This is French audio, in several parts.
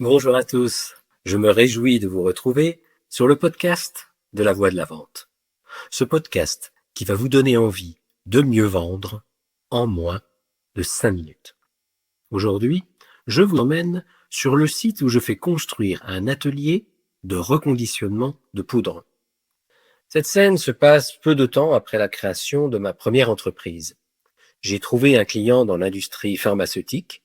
Bonjour à tous, je me réjouis de vous retrouver sur le podcast de la Voix de la Vente. Ce podcast qui va vous donner envie de mieux vendre en moins de 5 minutes. Aujourd'hui, je vous emmène sur le site où je fais construire un atelier de reconditionnement de poudre. Cette scène se passe peu de temps après la création de ma première entreprise. J'ai trouvé un client dans l'industrie pharmaceutique.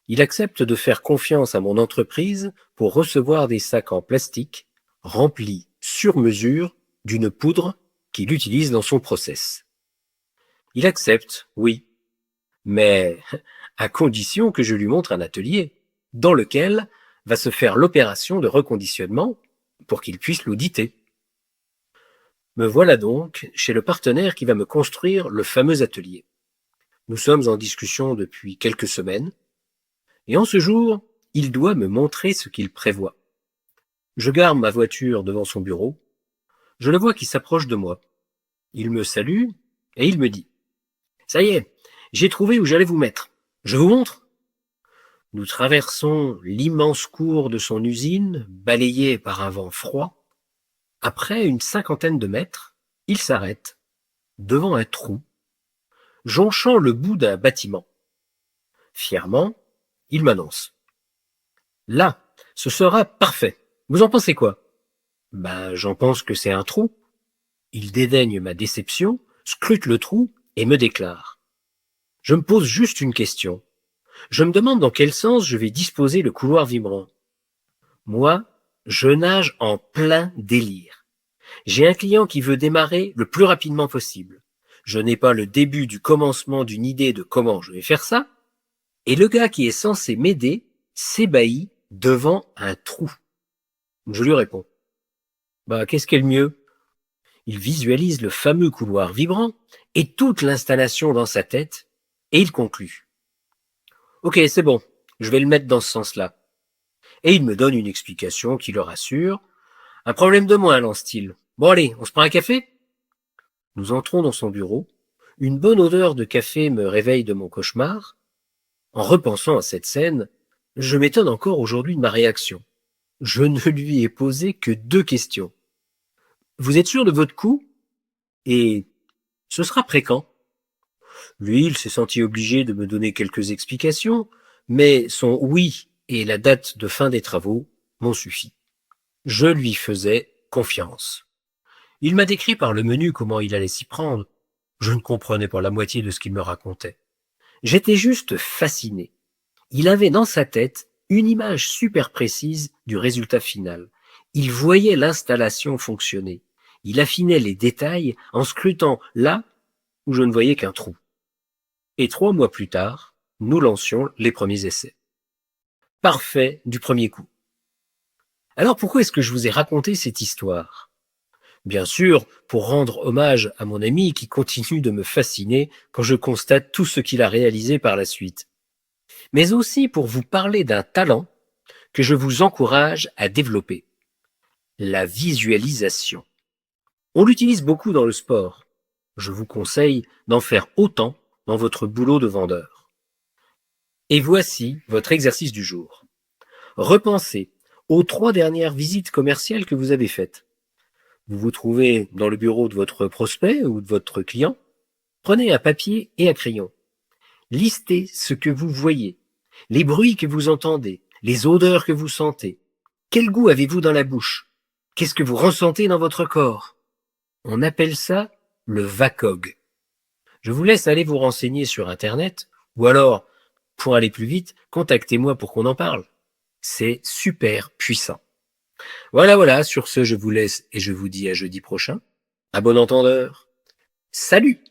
Il accepte de faire confiance à mon entreprise pour recevoir des sacs en plastique remplis sur mesure d'une poudre qu'il utilise dans son process. Il accepte, oui, mais à condition que je lui montre un atelier dans lequel va se faire l'opération de reconditionnement pour qu'il puisse l'auditer. Me voilà donc chez le partenaire qui va me construire le fameux atelier. Nous sommes en discussion depuis quelques semaines. Et en ce jour, il doit me montrer ce qu'il prévoit. Je gare ma voiture devant son bureau. Je le vois qui s'approche de moi. Il me salue et il me dit « Ça y est, j'ai trouvé où j'allais vous mettre. Je vous montre ?» Nous traversons l'immense cour de son usine, balayée par un vent froid. Après une 50aine de mètres, il s'arrête devant un trou, jonchant le bout d'un bâtiment. Fièrement, il m'annonce « Là, ce sera parfait. Vous en pensez quoi ?» Ben, j'en pense que c'est un trou. Il dédaigne ma déception, scrute le trou et me déclare. Je me pose juste une question. Je me demande dans quel sens je vais disposer le couloir vibrant. Moi, je nage en plein délire. J'ai un client qui veut démarrer le plus rapidement possible. Je n'ai pas le début du commencement d'une idée de comment je vais faire ça. Et le gars qui est censé m'aider s'ébahit devant un trou. Je lui réponds. Bah, qu'est-ce qui est le mieux? Il visualise le fameux couloir vibrant et toute l'installation dans sa tête, et il conclut. Ok, c'est bon, je vais le mettre dans ce sens-là. Et il me donne une explication qui le rassure. Un problème de moins, lance-t-il. Bon allez, on se prend un café? Nous entrons dans son bureau. Une bonne odeur de café me réveille de mon cauchemar. En repensant à cette scène, je m'étonne encore aujourd'hui de ma réaction. Je ne lui ai posé que 2 questions. Vous êtes sûr de votre coup? Et ce sera après quand? Lui, il s'est senti obligé de me donner quelques explications, mais son oui et la date de fin des travaux m'ont suffi. Je lui faisais confiance. Il m'a décrit par le menu comment il allait s'y prendre. Je ne comprenais pas la moitié de ce qu'il me racontait. J'étais juste fasciné. Il avait dans sa tête une image super précise du résultat final. Il voyait l'installation fonctionner. Il affinait les détails en scrutant là où je ne voyais qu'un trou. Et 3 mois plus tard, nous lancions les premiers essais. Parfait du premier coup. Alors pourquoi est-ce que je vous ai raconté cette histoire? Bien sûr, pour rendre hommage à mon ami qui continue de me fasciner quand je constate tout ce qu'il a réalisé par la suite. Mais aussi pour vous parler d'un talent que je vous encourage à développer. La visualisation. On l'utilise beaucoup dans le sport. Je vous conseille d'en faire autant dans votre boulot de vendeur. Et voici votre exercice du jour. Repensez aux 3 dernières visites commerciales que vous avez faites. Vous vous trouvez dans le bureau de votre prospect ou de votre client. Prenez un papier et un crayon. Listez ce que vous voyez, les bruits que vous entendez, les odeurs que vous sentez. Quel goût avez-vous dans la bouche? Qu'est-ce que vous ressentez dans votre corps? On appelle ça le VACOG. Je vous laisse aller vous renseigner sur Internet, ou alors, pour aller plus vite, contactez-moi pour qu'on en parle. C'est super puissant. Voilà, sur ce, je vous laisse et je vous dis à jeudi prochain. À bon entendeur. Salut!